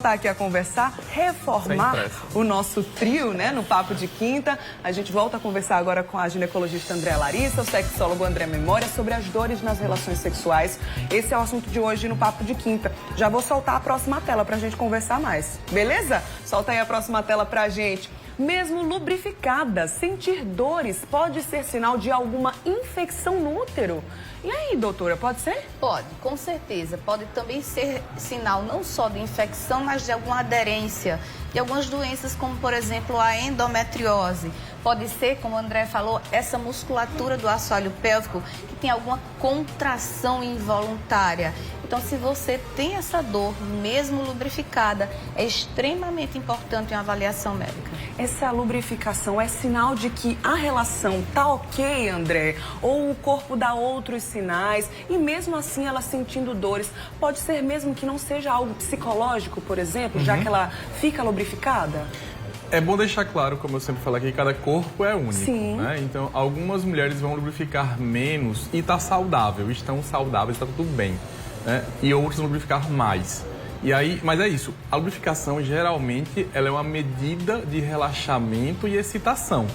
Tá aqui a conversar, reformar o nosso trio, né, no Papo de Quinta. A gente volta a conversar agora com a ginecologista Andréa Larissa, o sexólogo André Memória, sobre as dores nas relações sexuais. Esse é o assunto de hoje no Papo de Quinta. Já vou soltar a próxima tela pra gente conversar mais, beleza? Solta aí a próxima tela pra gente. Mesmo lubrificada, sentir dores pode ser sinal de alguma infecção no útero? E aí, doutora, pode ser? Pode, com certeza. Pode também ser sinal não só de infecção, mas de alguma aderência, de algumas doenças como, por exemplo, a endometriose. Pode ser, como o André falou, essa musculatura do assoalho pélvico que tem alguma contração involuntária. Então, se você tem essa dor, mesmo lubrificada, é extremamente importante uma avaliação médica. Essa lubrificação é sinal de que a relação tá ok, André? Ou o corpo dá outros sinais e mesmo assim ela sentindo dores? Pode ser mesmo que não seja algo psicológico, por exemplo, já que ela fica lubrificada? É bom deixar claro, como eu sempre falo aqui, cada corpo é único. Sim. Né? Então, algumas mulheres vão lubrificar menos e tá saudável, estão saudáveis, está tudo bem. Né? E outras vão lubrificar mais. E aí, mas é isso, a lubrificação geralmente ela é uma medida de relaxamento e excitação.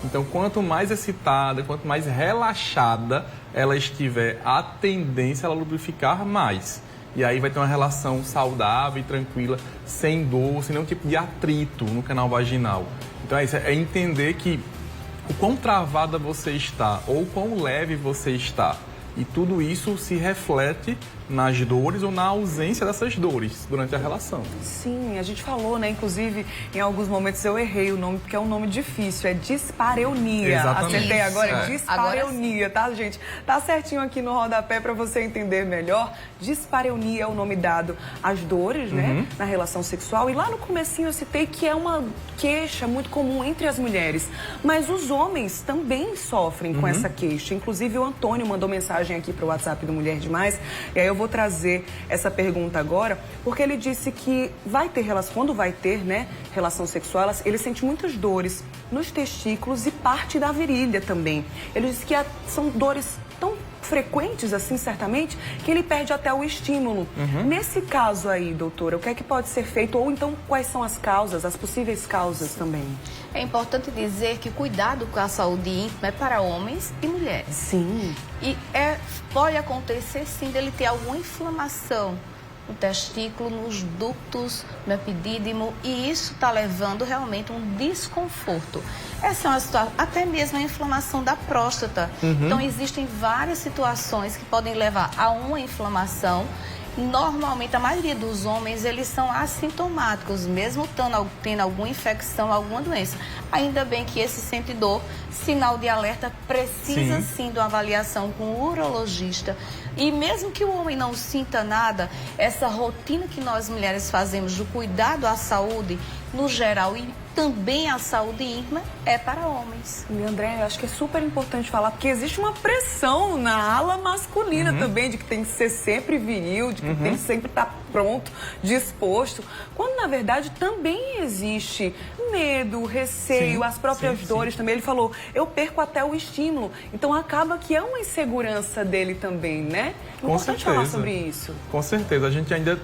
Então, quanto mais excitada, quanto mais relaxada ela estiver, a tendência é ela lubrificar mais. E aí vai ter uma relação saudável e tranquila, sem dor, sem nenhum tipo de atrito no canal vaginal. Então é isso, é entender que o quão travada você está ou quão leve você está. E tudo isso se reflete nas dores ou na ausência dessas dores durante a relação. Sim, a gente falou, né? Inclusive, em alguns momentos eu errei o nome, porque é um nome difícil, é dispareunia. Exatamente. Acertei agora, é dispareunia, tá, gente? Tá certinho aqui no rodapé para você entender melhor. Dispareunia é o nome dado às dores, né? Na relação sexual. E lá no comecinho eu citei que é uma queixa muito comum entre as mulheres. Mas os homens também sofrem com essa queixa. Inclusive, o Antônio mandou mensagem aqui pro WhatsApp do Mulher Demais. E aí eu vou trazer essa pergunta agora, porque ele disse que vai ter relação, quando vai ter, né, relação sexual, ele sente muitas dores nos testículos e parte da virilha também. Ele disse que são dores tão frequentes assim, certamente, que ele perde até o estímulo. Nesse caso aí, doutora, o que é que pode ser feito? Ou então, quais são as causas, as possíveis causas também? É importante dizer que o cuidado com a saúde íntima é para homens e mulheres. Sim. E pode acontecer, sim, dele ter alguma inflamação no testículo, nos ductos, no epidídimo, e isso está levando realmente um desconforto. Essa é uma situação, até mesmo a inflamação da próstata. Então, existem várias situações que podem levar a uma inflamação. Normalmente, a maioria dos homens, eles são assintomáticos, mesmo tendo alguma infecção, alguma doença. Ainda bem que esse sente dor, sinal de alerta, precisa sim de uma avaliação com o urologista. E mesmo que o homem não sinta nada, essa rotina que nós mulheres fazemos do cuidado à saúde, no geral, e também a saúde íntima, é para homens. E André, eu acho que é super importante falar, porque existe uma pressão na ala masculina também, de que tem que ser sempre viril, de que tem que sempre estar pronto, disposto, quando na verdade também existe medo, receio, as próprias dores também. Ele falou, eu perco até o estímulo, então acaba que é uma insegurança dele também, né? Importante falar sobre isso. Com certeza, a gente ainda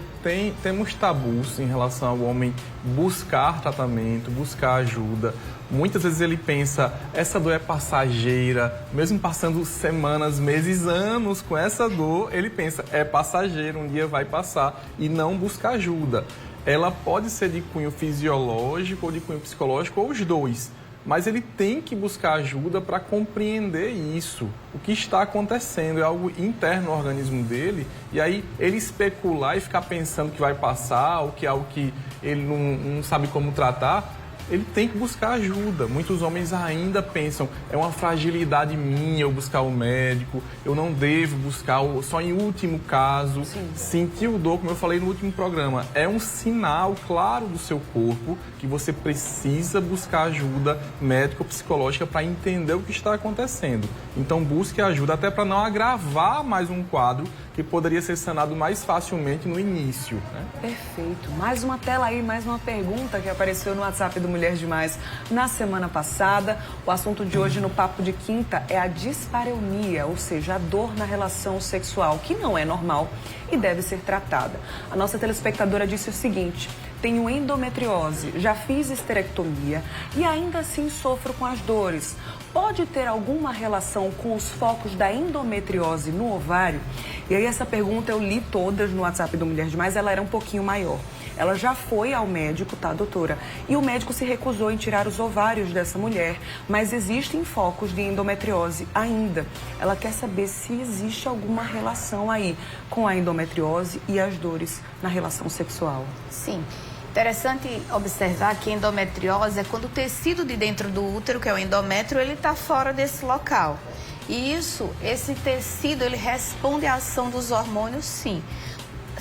temos tabus em relação ao homem buscar tratamento, buscar ajuda. Muitas vezes ele pensa, essa dor é passageira, mesmo passando semanas, meses, anos com essa dor, ele pensa, é passageiro, um dia vai passar, e não busca ajuda. Ela pode ser de cunho fisiológico ou de cunho psicológico, ou os dois. Mas ele tem que buscar ajuda para compreender isso. O que está acontecendo é algo interno no organismo dele. E aí ele especular e ficar pensando que vai passar, ou que é algo que ele não sabe como tratar, ele tem que buscar ajuda. Muitos homens ainda pensam, é uma fragilidade minha eu buscar o médico, eu não devo buscar, só em último caso. Sentir o dor, como eu falei no último programa, é um sinal claro do seu corpo que você precisa buscar ajuda médica ou psicológica para entender o que está acontecendo. Então busque ajuda até para não agravar mais um quadro que poderia ser sanado mais facilmente no início, né? Perfeito. Mais uma tela aí, mais uma pergunta que apareceu no WhatsApp do Mulher Demais na semana passada. O assunto de hoje no Papo de Quinta é a dispareunia, ou seja, a dor na relação sexual, que não é normal e deve ser tratada. A nossa telespectadora disse o seguinte: tenho endometriose, já fiz esterectomia e ainda assim sofro com as dores. Pode ter alguma relação com os focos da endometriose no ovário? E aí essa pergunta eu li todas no WhatsApp do Mulher Demais, ela era um pouquinho maior. Ela já foi ao médico, tá, doutora? E o médico se recusou em tirar os ovários dessa mulher, mas existem focos de endometriose ainda. Ela quer saber se existe alguma relação aí com a endometriose e as dores na relação sexual. Sim. Interessante observar que endometriose é quando o tecido de dentro do útero, que é o endométrio, ele está fora desse local. E esse tecido, ele responde à ação dos hormônios, sim.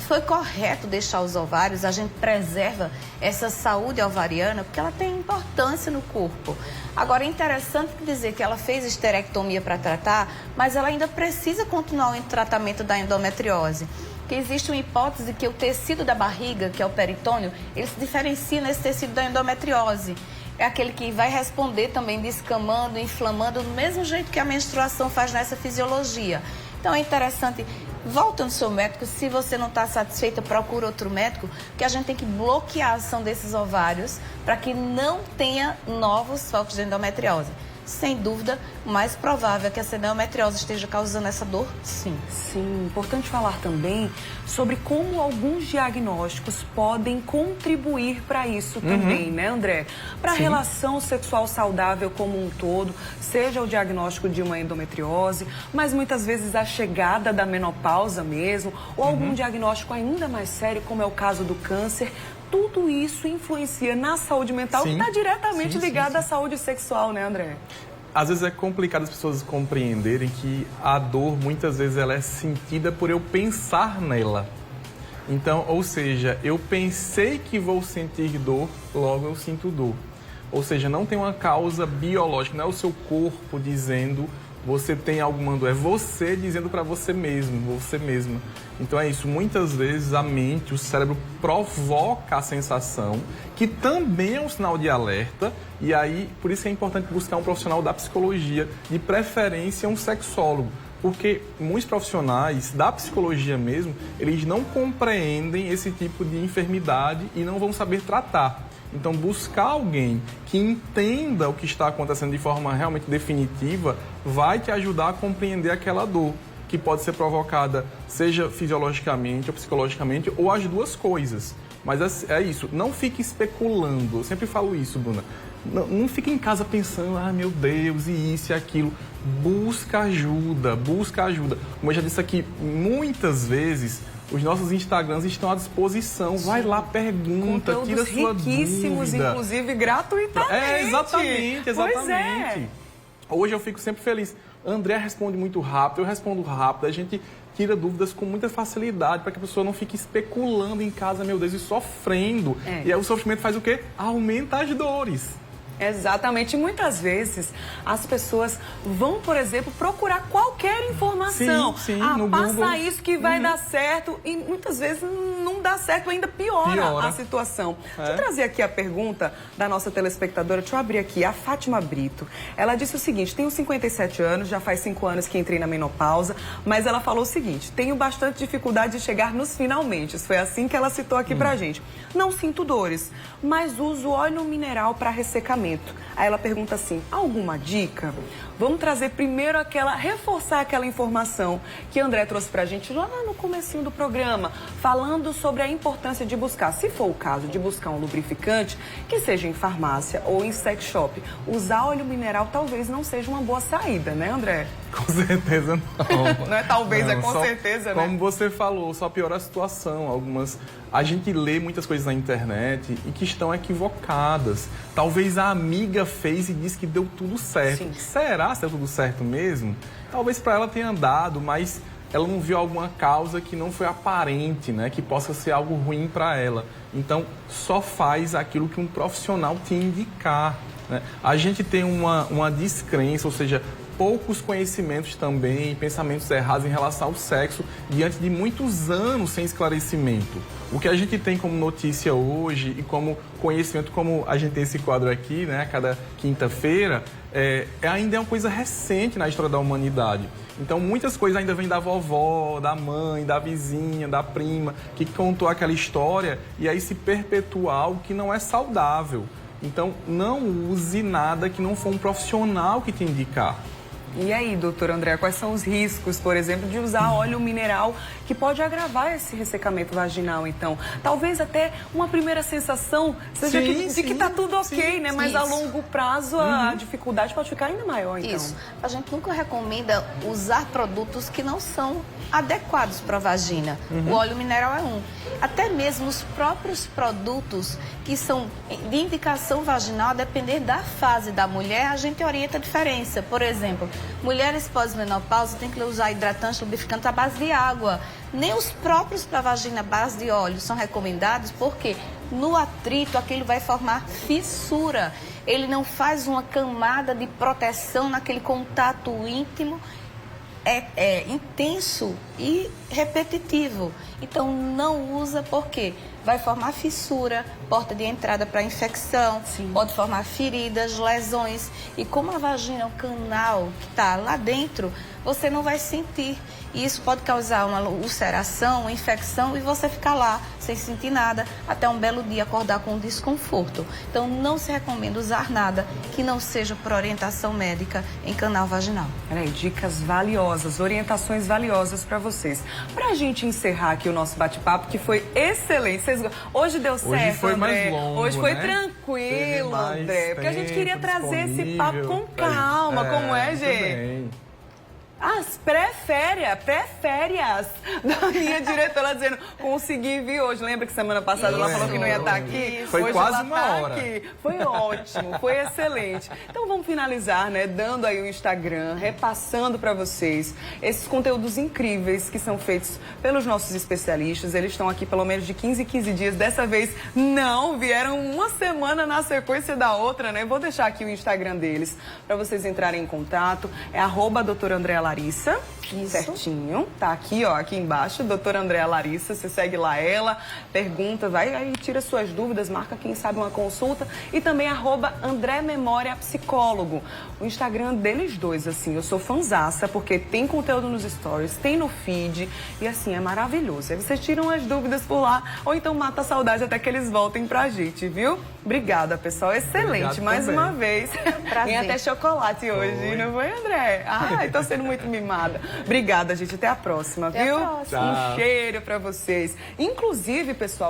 Foi correto deixar os ovários, a gente preserva essa saúde ovariana, porque ela tem importância no corpo. Agora, é interessante dizer que ela fez esterectomia para tratar, mas ela ainda precisa continuar o tratamento da endometriose. Porque existe uma hipótese que o tecido da barriga, que é o peritônio, ele se diferencia nesse tecido da endometriose. É aquele que vai responder também descamando, inflamando, do mesmo jeito que a menstruação faz nessa fisiologia. Então é interessante, volta no seu médico, se você não está satisfeita, procura outro médico, porque a gente tem que bloquear a ação desses ovários para que não tenha novos focos de endometriose. Sem dúvida, o mais provável é que essa endometriose esteja causando essa dor, sim. Sim, importante falar também sobre como alguns diagnósticos podem contribuir para isso também, né, André? Para a relação sexual saudável como um todo, seja o diagnóstico de uma endometriose, mas muitas vezes a chegada da menopausa mesmo, ou algum diagnóstico ainda mais sério, como é o caso do câncer. Tudo isso influencia na saúde mental, que está diretamente ligada à saúde sexual, né, André? Às vezes é complicado as pessoas compreenderem que a dor, muitas vezes, ela é sentida por eu pensar nela. Então, ou seja, eu pensei que vou sentir dor, logo eu sinto dor. Ou seja, não tem uma causa biológica, não é o seu corpo dizendo você tem alguma dor, é você dizendo para você mesmo, você mesma. Então é isso, muitas vezes a mente, o cérebro provoca a sensação, que também é um sinal de alerta, e aí por isso é importante buscar um profissional da psicologia, de preferência um sexólogo, porque muitos profissionais da psicologia mesmo, eles não compreendem esse tipo de enfermidade e não vão saber tratar. Então, buscar alguém que entenda o que está acontecendo de forma realmente definitiva vai te ajudar a compreender aquela dor, que pode ser provocada, seja fisiologicamente ou psicologicamente, ou as duas coisas. Mas é isso, não fique especulando. Eu sempre falo isso, Bruna. Não fique em casa pensando, meu Deus, e isso e aquilo. Busca ajuda, busca ajuda. Como eu já disse aqui, muitas vezes os nossos Instagrams estão à disposição. Vai lá, pergunta, tira sua riquíssimos, dúvida. Inclusive gratuitamente. Exatamente. Pois é. Hoje eu fico sempre feliz. André responde muito rápido, eu respondo rápido. A gente tira dúvidas com muita facilidade para que a pessoa não fique especulando em casa, meu Deus, e sofrendo. E aí o sofrimento faz o quê? Aumenta as dores. Exatamente. E muitas vezes as pessoas vão, por exemplo, procurar qualquer informação. Sim, no passa Google. Isso que vai dar certo. E muitas vezes não dá certo, ainda piora a situação. Deixa eu trazer aqui a pergunta da nossa telespectadora. Deixa eu abrir aqui. A Fátima Brito. Ela disse o seguinte: tenho 57 anos, já faz 5 anos que entrei na menopausa, mas ela falou o seguinte: tenho bastante dificuldade de chegar nos finalmente. Foi assim que ela citou aqui pra gente. Não sinto dores, mas uso óleo mineral para ressecamento. Aí ela pergunta assim: alguma dica? Vamos trazer primeiro reforçar aquela informação que André trouxe pra gente lá no comecinho do programa, falando sobre a importância de buscar, se for o caso, de buscar um lubrificante, que seja em farmácia ou em sex shop. Usar óleo mineral talvez não seja uma boa saída, né, André? Com certeza não. Não é talvez, é com certeza, né? Como você falou, só piora a situação. A gente lê muitas coisas na internet e que estão equivocadas. Talvez a amiga fez e disse que deu tudo certo. Sim. Será se deu tudo certo mesmo? Talvez para ela tenha dado, mas ela não viu alguma causa que não foi aparente, né? Que possa ser algo ruim para ela. Então, só faz aquilo que um profissional te indicar. Né? A gente tem uma descrença, ou seja, poucos conhecimentos também, pensamentos errados em relação ao sexo, diante de muitos anos sem esclarecimento. O que a gente tem como notícia hoje e como conhecimento, como a gente tem esse quadro aqui, né, a cada quinta-feira, ainda é uma coisa recente na história da humanidade. Então, muitas coisas ainda vêm da vovó, da mãe, da vizinha, da prima, que contou aquela história e aí se perpetua algo que não é saudável. Então, não use nada que não for um profissional que te indicar. E aí, doutor André, quais são os riscos, por exemplo, de usar óleo mineral que pode agravar esse ressecamento vaginal, então? Talvez até uma primeira sensação seja de que tá tudo ok, né? Mas a longo prazo a dificuldade pode ficar ainda maior, então. Isso. A gente nunca recomenda usar produtos que não são adequados para a vagina. O óleo mineral é um. Até mesmo os próprios produtos que são de indicação vaginal, a depender da fase da mulher, a gente orienta a diferença. Por exemplo, mulheres pós-menopausa têm que usar hidratante lubrificante à base de água. Nem os próprios para a vagina à base de óleo são recomendados, porque no atrito aquilo vai formar fissura. Ele não faz uma camada de proteção naquele contato íntimo intenso e repetitivo. Então, não usa porque vai formar fissura, porta de entrada para infecção, pode formar feridas, lesões. E como a vagina é um canal que está lá dentro, você não vai sentir. E isso pode causar uma ulceração, uma infecção e você ficar lá sem sentir nada, até um belo dia acordar com um desconforto. Então, não se recomenda usar nada que não seja por orientação médica em canal vaginal. Peraí, dicas valiosas, orientações valiosas para vocês. Para a gente encerrar aqui o nosso bate-papo, que foi excelente. Hoje deu certo, Hoje foi André. mais longo, Hoje foi né? tranquilo, André. Porque a gente queria trazer esse papo com disponível. calma. Como é, muito gente? bem. As pré-férias da minha diretora dizendo, consegui vir hoje. Lembra que semana passada ela falou que não ia estar aqui? Isso. Foi Hoje quase ela uma tá hora. Aqui. Foi ótimo, foi excelente. Então vamos finalizar, né? Dando aí o Instagram, repassando para vocês esses conteúdos incríveis que são feitos pelos nossos especialistas. Eles estão aqui pelo menos de 15 em 15 dias. Dessa vez não, vieram uma semana na sequência da outra, né? Vou deixar aqui o Instagram deles para vocês entrarem em contato. É @doutora Andréa Larissa. Isso. Certinho. Tá aqui, ó, aqui embaixo, doutora Andréa Larissa. Você segue lá ela, pergunta, vai aí, tira suas dúvidas, marca quem sabe uma consulta. E também @André Memória Psicólogo. O Instagram deles dois, assim, eu sou fanzaça, porque tem conteúdo nos stories, tem no feed, e assim, é maravilhoso. Aí vocês tiram as dúvidas por lá, ou então mata a saudade até que eles voltem pra gente, viu? Obrigada, pessoal. Excelente, Obrigado mais também. uma vez. Prazer. Tem até chocolate hoje, não foi, André? Ai, tô sendo muito mimada. Obrigada, gente. Até a próxima, Até a viu? próxima. Um Tchau. cheiro pra vocês. Inclusive, pessoal,